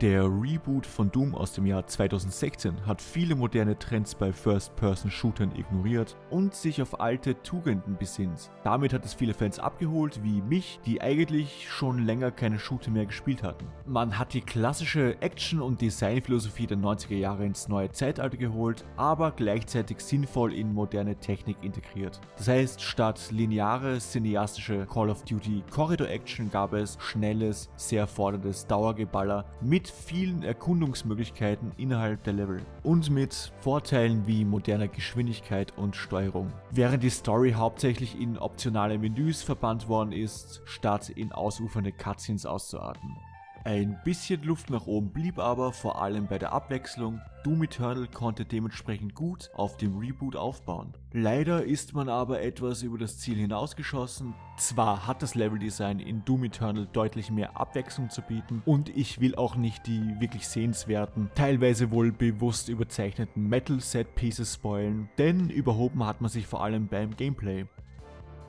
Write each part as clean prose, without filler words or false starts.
Der Reboot von Doom aus dem Jahr 2016 hat viele moderne Trends bei First-Person-Shootern ignoriert und sich auf alte Tugenden besinnt. Damit hat es viele Fans abgeholt, wie mich, die eigentlich schon länger keine Shooter mehr gespielt hatten. Man hat die klassische Action- und Designphilosophie der 90er Jahre ins neue Zeitalter geholt, aber gleichzeitig sinnvoll in moderne Technik integriert. Das heißt, statt lineare, cineastische Call of Duty Corridor-Action gab es schnelles, sehr forderndes Dauergeballer mit vielen Erkundungsmöglichkeiten innerhalb der Level und mit Vorteilen wie moderner Geschwindigkeit und Steuerung. Während die Story hauptsächlich in optionale Menüs verbannt worden ist, statt in ausufernde Cutscenes auszuarten. Ein bisschen Luft nach oben blieb aber, vor allem bei der Abwechslung. Doom Eternal konnte dementsprechend gut auf dem Reboot aufbauen. Leider ist man aber etwas über das Ziel hinausgeschossen. Zwar hat das Leveldesign in Doom Eternal deutlich mehr Abwechslung zu bieten und ich will auch nicht die wirklich sehenswerten, teilweise wohl bewusst überzeichneten Metal-Set-Pieces spoilen, denn überhoben hat man sich vor allem beim Gameplay.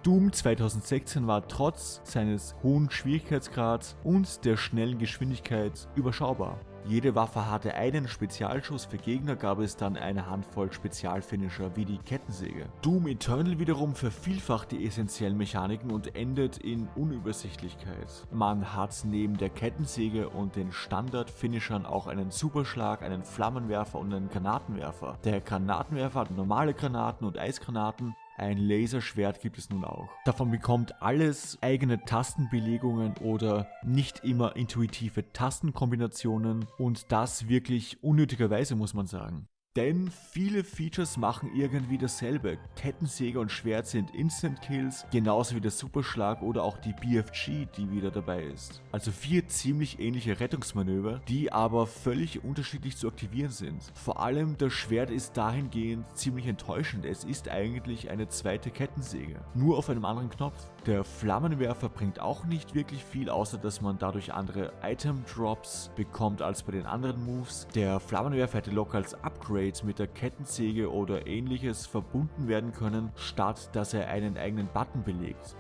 Doom 2016 war trotz seines hohen Schwierigkeitsgrads und der schnellen Geschwindigkeit überschaubar. Jede Waffe hatte einen Spezialschuss, für Gegner gab es dann eine Handvoll Spezialfinisher wie die Kettensäge. Doom Eternal wiederum vervielfacht die essentiellen Mechaniken und endet in Unübersichtlichkeit. Man hat neben der Kettensäge und den Standard-Finishern auch einen Superschlag, einen Flammenwerfer und einen Granatenwerfer. Der Granatenwerfer hat normale Granaten und Eisgranaten. Ein Laserschwert gibt es nun auch. Davon bekommt alles eigene Tastenbelegungen oder nicht immer intuitive Tastenkombinationen und das wirklich unnötigerweise, muss man sagen. Denn viele Features machen irgendwie dasselbe. Kettensäge und Schwert sind Instant Kills, genauso wie der Superschlag oder auch die BFG, die wieder dabei ist. Also 4 ziemlich ähnliche Rettungsmanöver, die aber völlig unterschiedlich zu aktivieren sind. Vor allem das Schwert ist dahingehend ziemlich enttäuschend. Es ist eigentlich eine zweite Kettensäge, nur auf einem anderen Knopf. Der Flammenwerfer bringt auch nicht wirklich viel, außer dass man dadurch andere Item-Drops bekommt als bei den anderen Moves. Der Flammenwerfer hätte locker als Upgrade mit der Kettensäge oder ähnliches verbunden werden können, statt dass er einen eigenen Button belegt.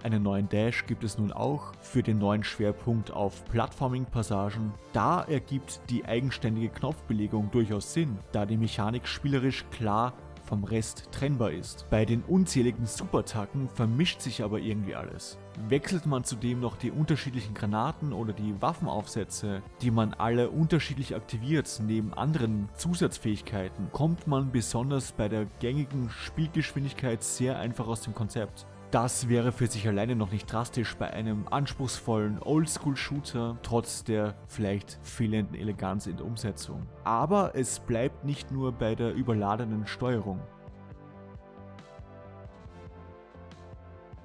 Einen neuen Dash gibt es nun auch für den neuen Schwerpunkt auf Plattforming-Passagen. Da ergibt die eigenständige Knopfbelegung durchaus Sinn, da die Mechanik spielerisch klar vom Rest trennbar ist. Bei den unzähligen Superattacken vermischt sich aber irgendwie alles. Wechselt man zudem noch die unterschiedlichen Granaten oder die Waffenaufsätze, die man alle unterschiedlich aktiviert, neben anderen Zusatzfähigkeiten, kommt man besonders bei der gängigen Spielgeschwindigkeit sehr einfach aus dem Konzept. Das wäre für sich alleine noch nicht drastisch bei einem anspruchsvollen Oldschool-Shooter, trotz der vielleicht fehlenden Eleganz in der Umsetzung. Aber es bleibt nicht nur bei der überladenen Steuerung.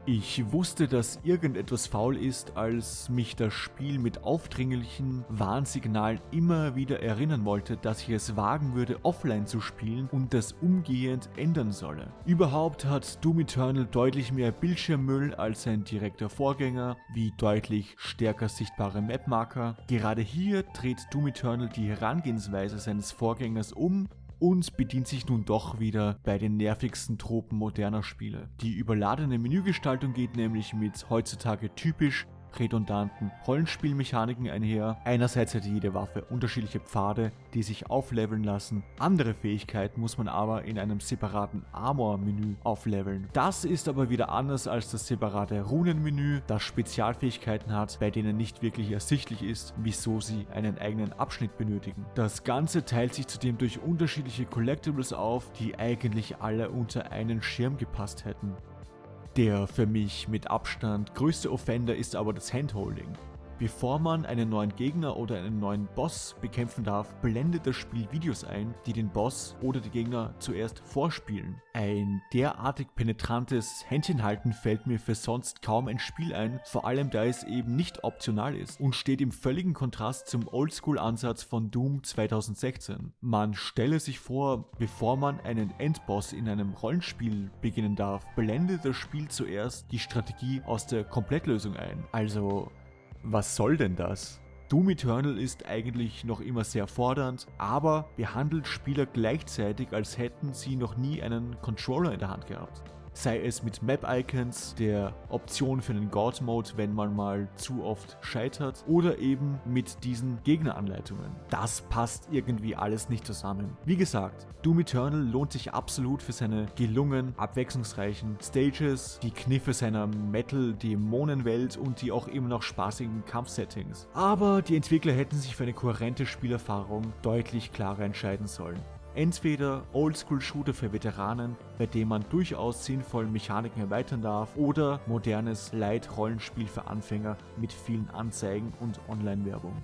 Ich wusste, dass irgendetwas faul ist, als mich das Spiel mit aufdringlichen Warnsignalen immer wieder erinnern wollte, dass ich es wagen würde, offline zu spielen und das umgehend ändern solle. Überhaupt hat Doom Eternal deutlich mehr Bildschirmmüll als sein direkter Vorgänger, wie deutlich stärker sichtbare Mapmarker. Gerade hier dreht Doom Eternal die Herangehensweise seines Vorgängers um und bedient sich nun doch wieder bei den nervigsten Tropen moderner Spiele. Die überladene Menügestaltung geht nämlich mit heutzutage typisch redundanten Rollenspielmechaniken einher. Einerseits hat jede Waffe unterschiedliche Pfade, die sich aufleveln lassen. Andere Fähigkeiten muss man aber in einem separaten Armor-Menü aufleveln. Das ist aber wieder anders als das separate Runenmenü, das Spezialfähigkeiten hat, bei denen nicht wirklich ersichtlich ist, wieso sie einen eigenen Abschnitt benötigen. Das Ganze teilt sich zudem durch unterschiedliche Collectibles auf, die eigentlich alle unter einen Schirm gepasst hätten. Der für mich mit Abstand größte Offender ist aber das Handholding. Bevor man einen neuen Gegner oder einen neuen Boss bekämpfen darf, blendet das Spiel Videos ein, die den Boss oder die Gegner zuerst vorspielen. Ein derartig penetrantes Händchenhalten fällt mir für sonst kaum ein Spiel ein, vor allem da es eben nicht optional ist und steht im völligen Kontrast zum Oldschool-Ansatz von Doom 2016. Man stelle sich vor, bevor man einen Endboss in einem Rollenspiel beginnen darf, blendet das Spiel zuerst die Strategie aus der Komplettlösung ein. Also, was soll denn das? Doom Eternal ist eigentlich noch immer sehr fordernd, aber behandelt Spieler gleichzeitig, als hätten sie noch nie einen Controller in der Hand gehabt. sei es mit Map-Icons, der Option für einen God-Mode, wenn man mal zu oft scheitert, oder eben mit diesen Gegneranleitungen. Das passt irgendwie alles nicht zusammen. Wie gesagt, Doom Eternal lohnt sich absolut für seine gelungen, abwechslungsreichen Stages, die Kniffe seiner Metal-Dämonenwelt und die auch immer noch spaßigen Kampfsettings. Aber die Entwickler hätten sich für eine kohärente Spielerfahrung deutlich klarer entscheiden sollen. Entweder Oldschool-Shooter für Veteranen, bei dem man durchaus sinnvoll Mechaniken erweitern darf, oder modernes Light-Rollenspiel für Anfänger mit vielen Anzeigen und Online-Werbung.